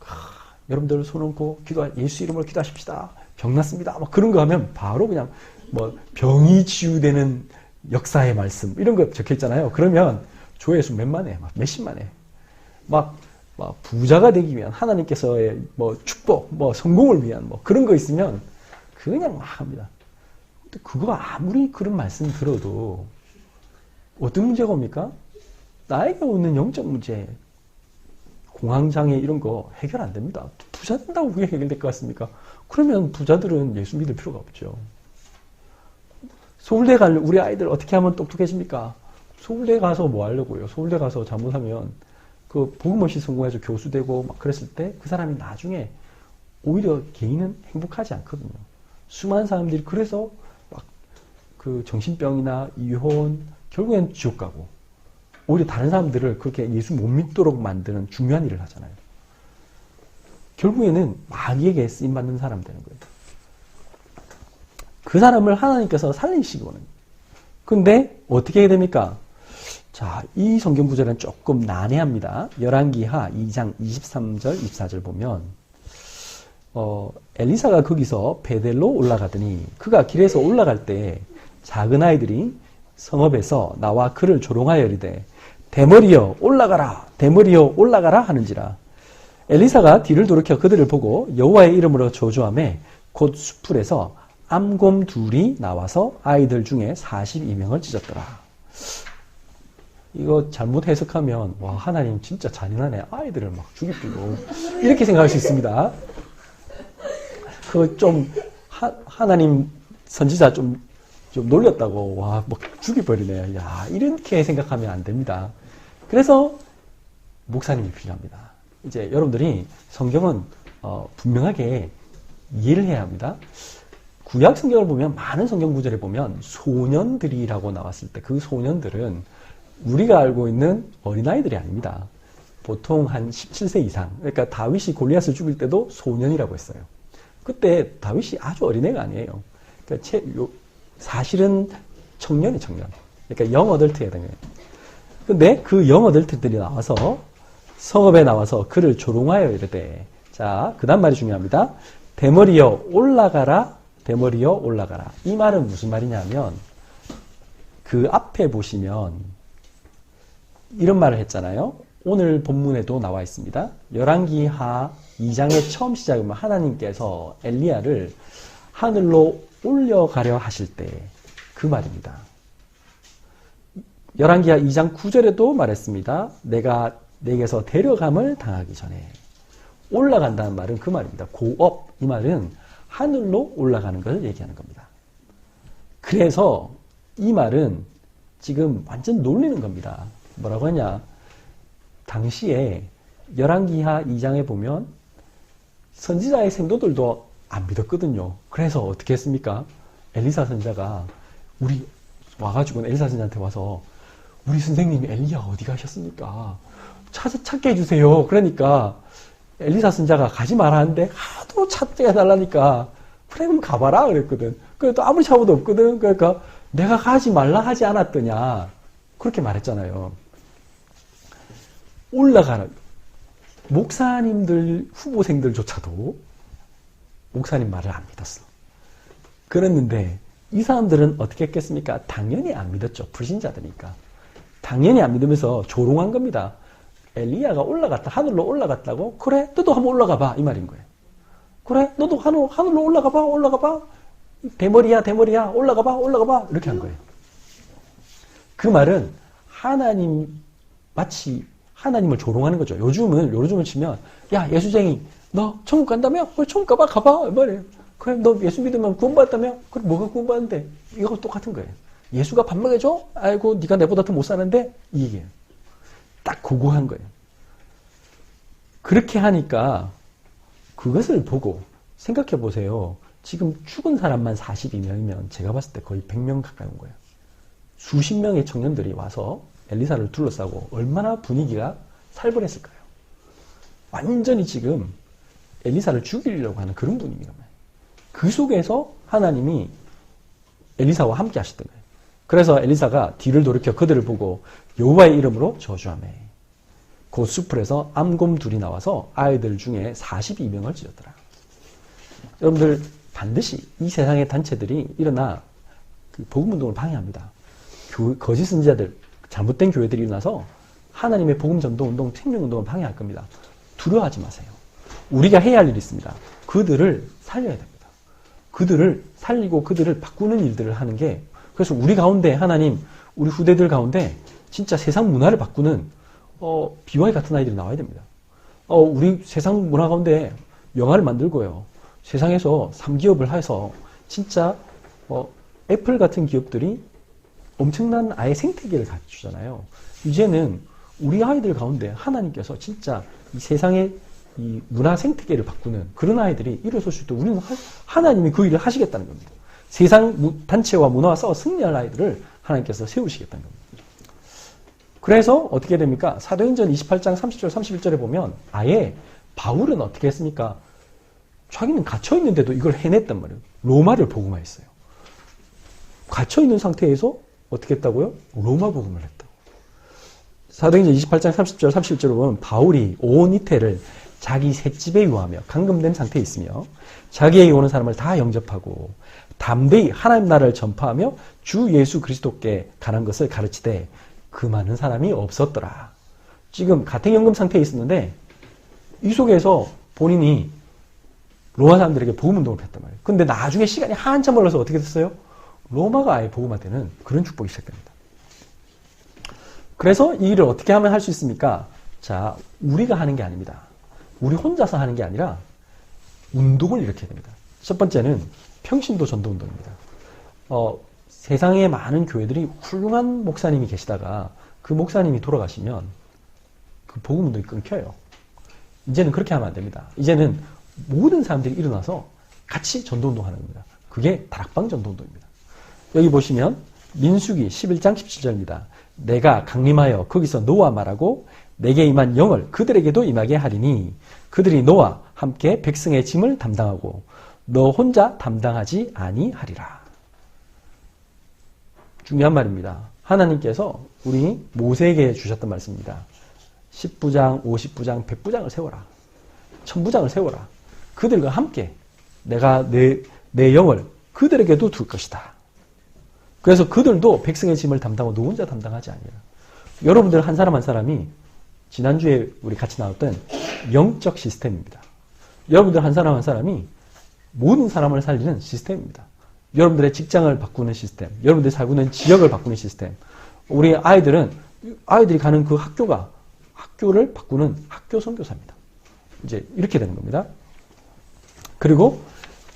여러분들 손 얹고 예수 이름으로 기도하십시다. 병 났습니다. 막 그런 거 하면 바로 그냥 뭐 병이 치유되는 역사의 말씀 이런 거 적혀 있잖아요. 그러면 조회수 몇만 해, 막 몇십만 해. 막 부자가 되기 위한 하나님께서의 뭐 축복, 뭐 성공을 위한 뭐 그런 거 있으면 그냥 막 합니다. 근데 그거 아무리 그런 말씀 들어도 어떤 문제가 옵니까? 나에게 오는 영적 문제, 공황장애 이런 거 해결 안 됩니다. 부자 된다고 그게 해결될 것 같습니까? 그러면 부자들은 예수 믿을 필요가 없죠. 서울대 갈 우리 아이들 어떻게 하면 똑똑해집니까? 서울대 가서 뭐 하려고요? 서울대 가서 잘못하면 그 복음 없이 성공해서 교수 되고 막 그랬을 때 그 사람이 나중에 오히려 개인은 행복하지 않거든요. 수많은 사람들이 그래서 막 그 정신병이나 이혼 결국엔 지옥 가고 오히려 다른 사람들을 그렇게 예수 못 믿도록 만드는 중요한 일을 하잖아요. 결국에는 마귀에게 쓰임받는 사람 되는 거예요. 그 사람을 하나님께서 살리시기 원해요. 근데 어떻게 해야 됩니까? 자, 이 성경 구절은 조금 난해합니다. 열왕기하 2장 23절, 24절 보면 엘리사가 거기서 베델로 올라가더니 그가 길에서 올라갈 때 작은 아이들이 성읍에서 나와 그를 조롱하여 이르되 대머리여 올라가라 대머리여 올라가라 하는지라. 엘리사가 뒤를 돌이켜 그들을 보고 여호와의 이름으로 저주하매 곧 수풀에서 암곰 둘이 나와서 아이들 중에 42명을 찢었더라. 이거 잘못 해석하면 와 하나님 진짜 잔인하네. 아이들을 막 죽이고 이렇게 생각할 수 있습니다. 그 좀 하나님 선지자 좀 놀렸다고 와 막 죽여버리네. 야 이렇게 생각하면 안 됩니다. 그래서 목사님이 필요합니다. 이제 여러분들이 성경은 분명하게 이해를 해야 합니다. 구약 성경을 보면 많은 성경 구절에 보면 소년들이라고 나왔을 때 그 소년들은 우리가 알고 있는 어린아이들이 아닙니다. 보통 한 17세 이상. 그러니까 다윗이 골리앗을 죽일 때도 소년이라고 했어요. 그때 다윗이 아주 어린애가 아니에요. 그러니까 사실은 청년. 그러니까 영어덜트해야 되는 거예요. 근데 그 영어덜트들이 나와서 성읍에 나와서 그를 조롱하여 이르되 자, 그 다음 말이 중요합니다. 대머리여 올라가라. 대머리여 올라가라. 이 말은 무슨 말이냐면 그 앞에 보시면 이런 말을 했잖아요. 오늘 본문에도 나와 있습니다. 열왕기하 2장의 처음 시작이면 하나님께서 엘리야를 하늘로 올려가려 하실 때 그 말입니다. 열왕기하 2장 9절에도 말했습니다. 내가 내게서 데려감을 당하기 전에 올라간다는 말은 그 말입니다. 고업 이 말은 하늘로 올라가는 것을 얘기하는 겁니다. 그래서 이 말은 지금 완전 놀리는 겁니다. 뭐라고 하냐? 당시에 열왕기하 2장에 보면 선지자의 생도들도 안 믿었거든요. 그래서 어떻게 했습니까? 엘리사 선지자가 와가지고 엘리사 선지자한테 와서 우리 선생님 엘리야 어디 가셨습니까? 찾게 해주세요. 그러니까 엘리사 선지자가 가지 말라는데 하도 찾게 해달라니까 그래 그럼 가봐라 그랬거든. 그래도 아무리 찾아도 없거든. 그러니까 내가 가지 말라 하지 않았더냐 그렇게 말했잖아요. 올라가라. 목사님들 후보생들조차도 목사님 말을 안 믿었어. 그랬는데 이 사람들은 어떻게 했겠습니까? 당연히 안 믿었죠. 불신자들이니까. 당연히 안 믿으면서 조롱한 겁니다. 엘리야가 하늘로 올라갔다고? 그래, 너도 한번 올라가 봐. 이 말인 거예요. 그래, 너도 하늘로 올라가 봐. 대머리야, 올라가 봐. 이렇게 한 거예요. 그 말은 마치 하나님을 조롱하는 거죠. 요즘은 치면, 야, 예수쟁이, 너 천국 간다며? 그래, 천국 가봐. 이 말이에요. 그래, 너 예수 믿으면 구원받다며? 그래, 뭐가 구원받는데? 이거 똑같은 거예요. 예수가 밥 먹여줘? 아이고, 네가 내보다 더 못 사는데? 이게 딱 고고한 거예요. 그렇게 하니까 그것을 보고 생각해 보세요. 지금 죽은 사람만 42명이면 제가 봤을 때 거의 100명 가까이 온 거예요. 수십 명의 청년들이 와서 엘리사를 둘러싸고 얼마나 분위기가 살벌했을까요? 완전히 지금 엘리사를 죽이려고 하는 그런 분위기란 말이에요. 그 속에서 하나님이 엘리사와 함께 하셨던 거예요. 그래서 엘리사가 뒤를 돌이켜 그들을 보고 여호와의 이름으로 저주하매. 그 숲풀에서 암곰 둘이 나와서 아이들 중에 42명을 찢었더라. 여러분들 반드시 이 세상의 단체들이 일어나 그 복음운동을 방해합니다. 거짓 선지자들, 잘못된 교회들이 일어나서 하나님의 복음 전도운동, 생명운동을 방해할 겁니다. 두려워하지 마세요. 우리가 해야 할 일이 있습니다. 그들을 살려야 됩니다. 그들을 살리고 그들을 바꾸는 일들을 하는 게, 그래서 우리 가운데 하나님, 우리 후대들 가운데 진짜 세상 문화를 바꾸는 BY 같은 아이들이 나와야 됩니다. 우리 세상 문화 가운데 영화를 만들고요. 세상에서 3기업을 해서 진짜 애플 같은 기업들이 엄청난 아예 생태계를 갖추잖아요. 이제는 우리 아이들 가운데 하나님께서 진짜 이 세상의 이 문화 생태계를 바꾸는 그런 아이들이 일어설 수 있도록 우리는 하나님이 그 일을 하시겠다는 겁니다. 세상 단체와 문화와 싸워 승리할 아이들을 하나님께서 세우시겠다는 겁니다. 그래서 어떻게 됩니까? 사도행전 28장 30절 31절에 보면 아예 바울은 어떻게 했습니까? 자기는 갇혀있는데도 이걸 해냈단 말이에요. 로마를 복음화했어요. 갇혀있는 상태에서 어떻게 했다고요? 로마 복음을 했다고. 사도행전 28장 30절 31절에 보면 바울이 온 이태를 자기 셋집에 유하며 감금된 상태에 있으며 자기에게 오는 사람을 다 영접하고 담대히 하나님 나라를 전파하며 주 예수 그리스도께 관한 것을 가르치되 그 많은 사람이 없었더라. 지금 가택연금 상태에 있었는데 이 속에서 본인이 로마 사람들에게 복음운동을 했단 말이에요. 근데 나중에 시간이 한참 흘러서 어떻게 됐어요? 로마가 아예 복음화되는 그런 축복이 시작됩니다. 그래서 이 일을 어떻게 하면 할 수 있습니까? 자, 우리가 하는 게 아닙니다. 우리 혼자서 하는 게 아니라 운동을 일으켜야 됩니다. 첫 번째는 평신도 전도운동입니다. 세상에 많은 교회들이 훌륭한 목사님이 계시다가 그 목사님이 돌아가시면 그 복음운동이 끊겨요. 이제는 그렇게 하면 안 됩니다. 이제는 모든 사람들이 일어나서 같이 전도운동하는 겁니다. 그게 다락방 전도운동입니다. 여기 보시면 민수기 11장 17절입니다. 내가 강림하여 거기서 너와 말하고 내게 임한 영을 그들에게도 임하게 하리니 그들이 너와 함께 백성의 짐을 담당하고 너 혼자 담당하지 아니하리라. 중요한 말입니다. 하나님께서 우리 모세에게 주셨던 말씀입니다. 10부장, 50부장, 100부장을 세워라. 1000부장을 세워라. 그들과 함께 내가 내 영을 그들에게도 둘 것이다. 그래서 그들도 백성의 짐을 담당하고 너 혼자 담당하지 아니라. 여러분들 한 사람 한 사람이 지난주에 우리 같이 나왔던 영적 시스템입니다. 여러분들 한 사람 한 사람이 모든 사람을 살리는 시스템입니다. 여러분들의 직장을 바꾸는 시스템, 여러분들이 살고 있는 지역을 바꾸는 시스템. 우리 아이들이 가는 그 학교를 바꾸는 학교 선교사입니다. 이제 이렇게 되는 겁니다. 그리고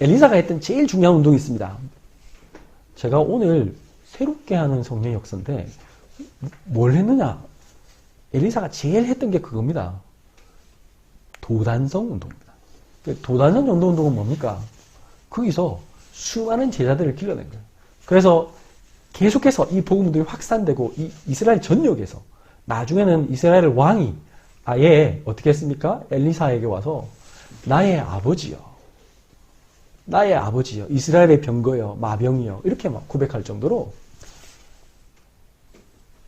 엘리사가 했던 제일 중요한 운동이 있습니다. 제가 오늘 새롭게 하는 성령 역사인데 뭘 했느냐? 엘리사가 제일 했던 게 그겁니다. 도단성 운동입니다. 도단성 전도 운동은 뭡니까? 거기서 수많은 제자들을 길러낸 거예요. 그래서 계속해서 이 복음 운동이 확산되고 이 이스라엘 전역에서 나중에는 이스라엘 왕이 아예 어떻게 했습니까? 엘리사에게 와서 나의 아버지요. 이스라엘의 병거요. 마병이요. 이렇게 막 고백할 정도로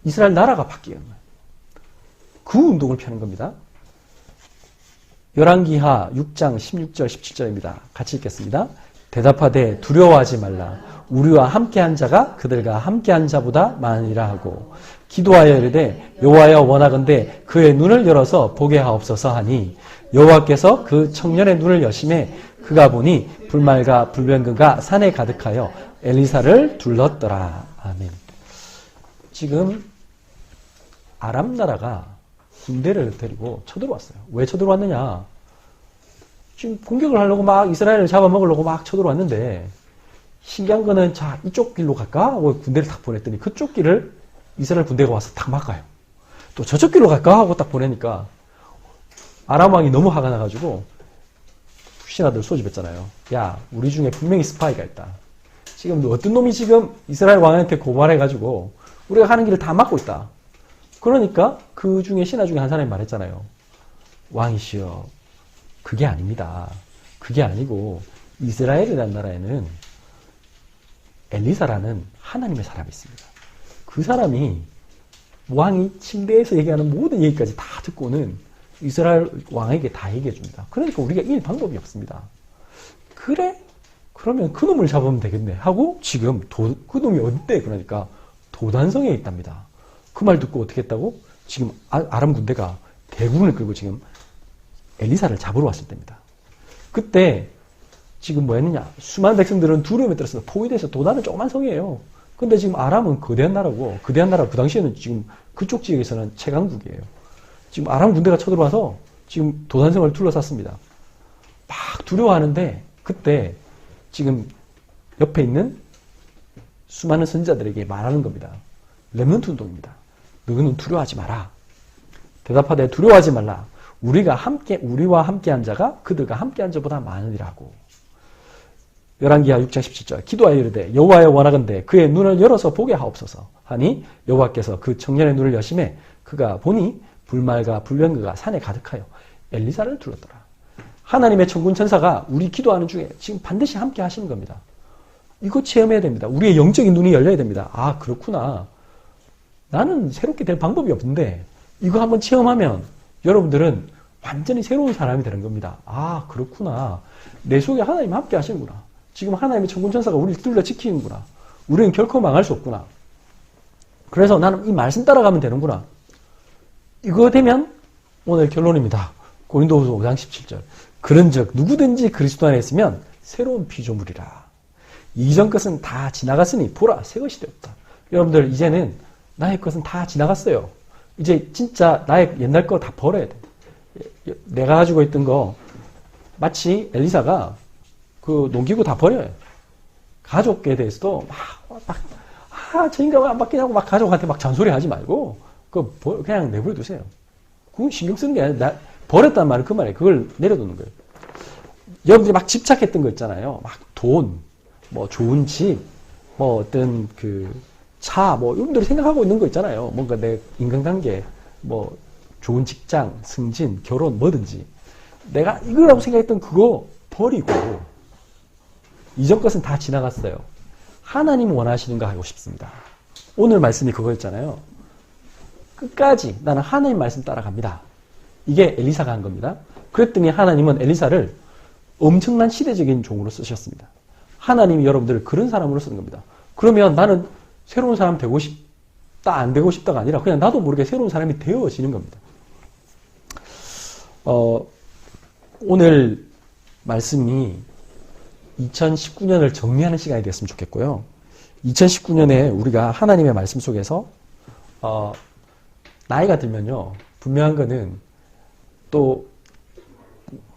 이스라엘 나라가 바뀌는 거예요. 그 운동을 펴는 겁니다. 열왕기하 6장 16절 17절입니다. 같이 읽겠습니다. 대답하되 두려워하지 말라. 우리와 함께한 자가 그들과 함께한 자보다 많으리라 하고 기도하여 이르되 여호와여 원하건대 그의 눈을 열어서 보게 하옵소서 하니 여호와께서 그 청년의 눈을 여심해 그가 보니 불말과 불병거가 산에 가득하여 엘리사를 둘렀더라. 아멘. 지금 아람 나라가 군대를 데리고 쳐들어왔어요. 왜 쳐들어왔느냐? 지금 공격을 하려고 막 이스라엘을 잡아먹으려고 막 쳐들어왔는데 신기한 거는 자 이쪽 길로 갈까? 하고 군대를 딱 보냈더니 그쪽 길을 이스라엘 군대가 와서 딱 막아요. 또 저쪽 길로 갈까? 하고 딱 보내니까 아람 왕이 너무 화가 나가지고 신하들 소집했잖아요. 야, 우리 중에 분명히 스파이가 있다. 지금 어떤 놈이 지금 이스라엘 왕한테 고발해가지고 우리가 가는 길을 다 막고 있다. 그러니까 그 중에 신하 중에 한 사람이 말했잖아요. 왕이시여, 그게 아닙니다. 그게 아니고 이스라엘이라는 나라에는 엘리사라는 하나님의 사람이 있습니다. 그 사람이 왕이 침대에서 얘기하는 모든 얘기까지 다 듣고는 이스라엘 왕에게 다 얘기해 줍니다. 그러니까 우리가 이길 방법이 없습니다. 그래? 그러면 그 놈을 잡으면 되겠네 하고 지금 그 놈이 어때? 그러니까 도단성에 있답니다. 그 말 듣고 어떻게 했다고? 지금 아람 군대가 대군을 끌고 지금 엘리사를 잡으러 왔을 때입니다. 그때 지금 뭐 했느냐? 수많은 백성들은 두려움에 떨어서 포위돼서 도단은 조그만 성이에요. 근데 지금 아람은 거대한 나라고, 거대한 나라 그 당시에는 지금 그쪽 지역에서는 최강국이에요. 지금 아람 군대가 쳐들어와서 지금 도단성을 둘러쌌습니다. 막 두려워하는데 그때 지금 옆에 있는 수많은 선지자들에게 말하는 겁니다. 렘넌트 운동입니다. 너희는 두려워하지 마라. 대답하되 두려워하지 말라. 우리와 함께한 자가 그들과 함께한 자보다 많으리라고. 열왕기하 6장 17절 기도하여 이르되 여호와여 원하건대 그의 눈을 열어서 보게 하옵소서 하니 여호와께서 그 청년의 눈을 여심해 그가 보니 불말과 불병거가 산에 가득하여 엘리사를 둘렀더라. 하나님의 천군 천사가 우리 기도하는 중에 지금 반드시 함께 하시는 겁니다. 이거 체험해야 됩니다. 우리의 영적인 눈이 열려야 됩니다. 아 그렇구나. 나는 새롭게 될 방법이 없는데 이거 한번 체험하면 여러분들은 완전히 새로운 사람이 되는 겁니다. 아 그렇구나. 내 속에 하나님 함께 하시는구나. 지금 하나님의 천군 천사가 우리를 둘러 지키는구나. 우리는 결코 망할 수 없구나. 그래서 나는 이 말씀 따라가면 되는구나. 이거 되면 오늘 결론입니다. 고린도후서 5장 17절 그런즉 누구든지 그리스도 안에 있으면 새로운 피조물이라. 이전 것은 다 지나갔으니 보라 새 것이 되었다. 여러분들 이제는 나의 것은 다 지나갔어요. 이제 진짜 나의 옛날 거 다 버려야 돼. 내가 가지고 있던 거 마치 엘리사가 그 농기구 다 버려요. 가족에 대해서도 저 인간 왜 안 바뀌냐고 막 가족한테 막 잔소리 하지 말고 그냥 내버려 두세요. 그건 신경 쓰는 게 아니라 버렸단 말은 그 말이에요. 그걸 내려두는 거예요. 여러분들이 막 집착했던 거 있잖아요. 막 돈, 뭐 좋은 집, 뭐 어떤 그 차, 뭐 여러분들이 생각하고 있는 거 있잖아요. 뭔가 내 인간관계, 뭐 좋은 직장, 승진, 결혼, 뭐든지 내가 이거라고 생각했던 그거 버리고 이전 것은 다 지나갔어요. 하나님 원하시는 거 하고 싶습니다. 오늘 말씀이 그거였잖아요. 끝까지 나는 하나님 말씀 따라갑니다. 이게 엘리사가 한 겁니다. 그랬더니 하나님은 엘리사를 엄청난 시대적인 종으로 쓰셨습니다. 하나님이 여러분들을 그런 사람으로 쓰는 겁니다. 그러면 나는 새로운 사람 되고 싶다, 안 되고 싶다가 아니라 그냥 나도 모르게 새로운 사람이 되어지는 겁니다. 오늘 말씀이 2019년을 정리하는 시간이 됐으면 좋겠고요. 2019년에 우리가 하나님의 말씀 속에서 나이가 들면요. 분명한 거는 또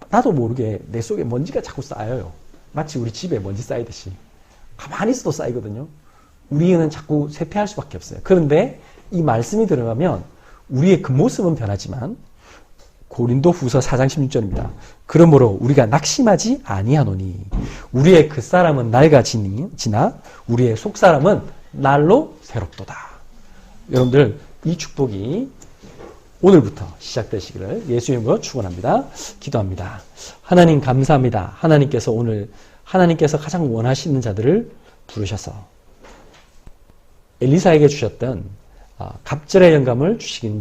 나도 모르게 내 속에 먼지가 자꾸 쌓여요. 마치 우리 집에 먼지 쌓이듯이. 가만히 있어도 쌓이거든요. 우리는 자꾸 쇠퇴할 수밖에 없어요. 그런데 이 말씀이 들어가면 우리의 그 모습은 변하지만 고린도후서 4장 16절입니다. 그러므로 우리가 낙심하지 아니하노니 우리의 겉사람은 낡아지나 우리의 속사람은 날로 새롭도다. 여러분들 이 축복이 오늘부터 시작되시기를 예수의 이름으로 축원합니다. 기도합니다. 하나님 감사합니다. 하나님께서 가장 원하시는 자들을 부르셔서 엘리사에게 주셨던 갑절의 영감을 주실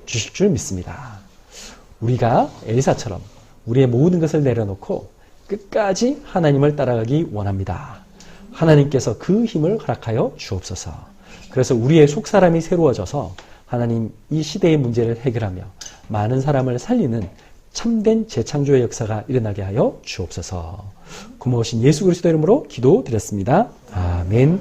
줄 믿습니다. 우리가 엘리사처럼 우리의 모든 것을 내려놓고 끝까지 하나님을 따라가기 원합니다. 하나님께서 그 힘을 허락하여 주옵소서. 그래서 우리의 속사람이 새로워져서 하나님 이 시대의 문제를 해결하며 많은 사람을 살리는 참된 재창조의 역사가 일어나게 하여 주옵소서. 고마우신 예수 그리스도 이름으로 기도드렸습니다. 아멘.